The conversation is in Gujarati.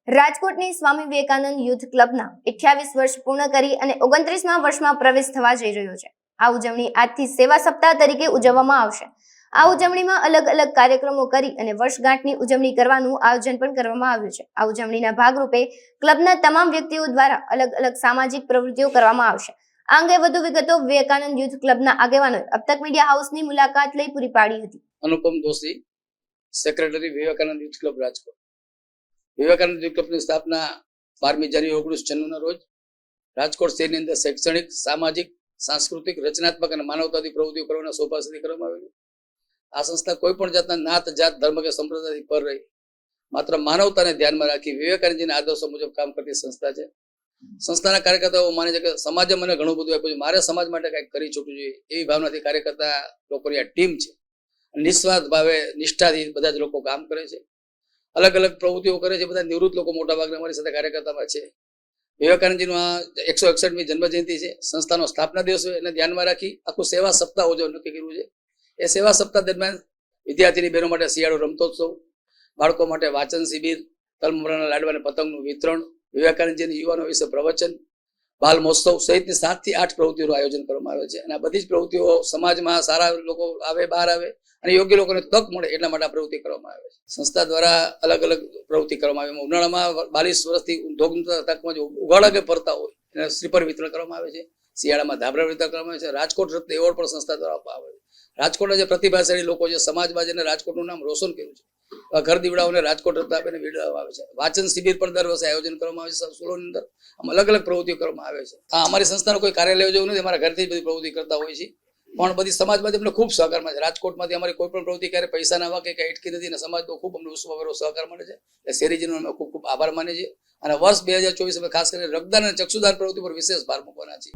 રાજકોટની સ્વામી વિવેકાનંદ યુથ ક્લબના 28 વર્ષ પૂર્ણ કરી અને 29મા વર્ષમાં પ્રવેશ થવા જઈ રહ્યો છે। આ ઉજવણી આજથી સેવા સપ્તાહ તરીકે ઉજવવામાં આવશે। આ ઉજવણીમાં અલગ અલગ કાર્યક્રમો કરી અને વર્ષગાંઠની ઉજવણી કરવાનું આયોજન પણ કરવામાં આવ્યું છે। આ ઉજવણીના ભાગરૂપે ક્લબના તમામ વ્યક્તિઓ દ્વારા અલગ અલગ સામાજિક પ્રવૃત્તિઓ કરવામાં આવશે। આ અંગે વધુ વિગતો વિવેકાનંદ યુથ ક્લબના આગેવાનોએ અબતક મીડિયા હાઉસની મુલાકાત લઈ પૂરી પાડી હતી। Anupam Doshi, secretary Vivekananda youth club Rajkot. Vivekananda youth club की स्थापना 12 जान्युआरी 1996 रोज राजकोट शहर अंदर शैक्षणिक, सामाजिक, सांस्कृतिक, रचनात्मक और मानवतावादी प्रवृत्तिओ करवाना सौभाग्यથી કરવામાં આવેલી। આ સંસ્થા કોઈ પણ જાતના નાત, જાત, ધર્મ કે સંપ્રદાયથી પર રહી માત્ર માનવતાને ધ્યાનમાં રાખી વિવેકાનંદજીના આદર્શો મુજબ કામ કરતી સંસ્થા છે। સંસ્થાના કાર્યકર્તાઓ માને છે કે સમાજે મને ઘણું બધું આપ્યું છે, મારે સમાજ માટે કંઈક કરી છૂટવું જોઈએ એવી ભાવનાથી કાર્યકર્તા લોકોની આ ટીમ છે। નિસ્વાર્થ ભાવે, નિષ્ઠાથી બધા જ લોકો કામ કરે છે, અલગ અલગ પ્રવૃત્તિઓ કરે છે। બધા નિવૃત્ત લોકો મોટા ભાગના અમારી સાથે કાર્યકર્તામાં છે। વિવેકાનંદજીનો આ 161મી જન્મ જયંતિ છે, સંસ્થાનો સ્થાપના દિવસ હોય એને ધ્યાનમાં રાખી આખું સેવા સપ્તાહ ઉજવવાનું નક્કી કર્યું છે। એ સેવા સપ્તાહ દરમિયાન વિદ્યાર્થીની બહેનો માટે શિયાળુ રમતોત્સવ, બાળકો માટે વાંચન શિબિર, તલમરણા લાડવા અને પતંગનું વિતરણ, વિવેકાનંદજીની યુવાનો વિશે પ્રવચન, બાલ મહોત્સવ સહિતની 7 થી 8 પ્રવૃત્તિઓનું આયોજન કરવામાં આવે છે। અને આ બધી જ પ્રવૃત્તિઓ સમાજમાં સારા લોકો આવે, બહાર આવે અને યોગ્ય લોકોને તક મળે એટલા માટે આ પ્રવૃત્તિ કરવામાં આવે છે। સંસ્થા દ્વારા અલગ અલગ પ્રવૃત્તિ કરવામાં આવે છે। ઉનાળામાં 42 વર્ષથી ઉદ્યોગમાં ઉગાડા કે ફરતા હોય એને શ્રીફળ વિતરણ કરવામાં આવે છે। શિયાળામાં ધાબળા વિતરણ કરવામાં આવે છે। રાજકોટ રત્ન એવોર્ડ પણ સંસ્થા દ્વારા આપવામાં આવે છે। રાજકોટના જે પ્રતિભાશાળી લોકો છે, સમાજમાં જેને રાજકોટનું નામ રોશન કર્યું છે, ઘર દીવડાઓને રાજકોટ રત્ન આપીને બિરદાવવામાં આવે છે। વાંચન શિબિર પણ દર વર્ષે આયોજન કરવામાં આવે છે। સ્કૂલોની અંદર આમ અલગ અલગ પ્રવૃત્તિઓ કરવામાં આવે છે। આ અમારી સંસ્થાનો કોઈ કાર્યાલય જેવું નથી, અમારા ઘરથી જ બધી પ્રવૃત્તિ કરતા હોય છે, પણ બધી સમાજમાંથી અમને ખૂબ સહકાર મળે છે। રાજકોટમાંથી અમારી કોઈ પણ પ્રવૃત્તિ ક્યારે પૈસા ના વાગે કે અટકી નથી અને સમાજનો ખૂબ અમને ઉષ્માભેરો સહકાર મળે છે। એટલે શહેરીજનો અમે ખૂબ ખૂબ આભાર માનીએ છીએ અને વર્ષ 2024 અમે ખાસ કરીને રક્તદાન અને ચક્ષુદાન પ્રવૃત્તિ પર વિશેષ ભાર મૂકવાના છીએ।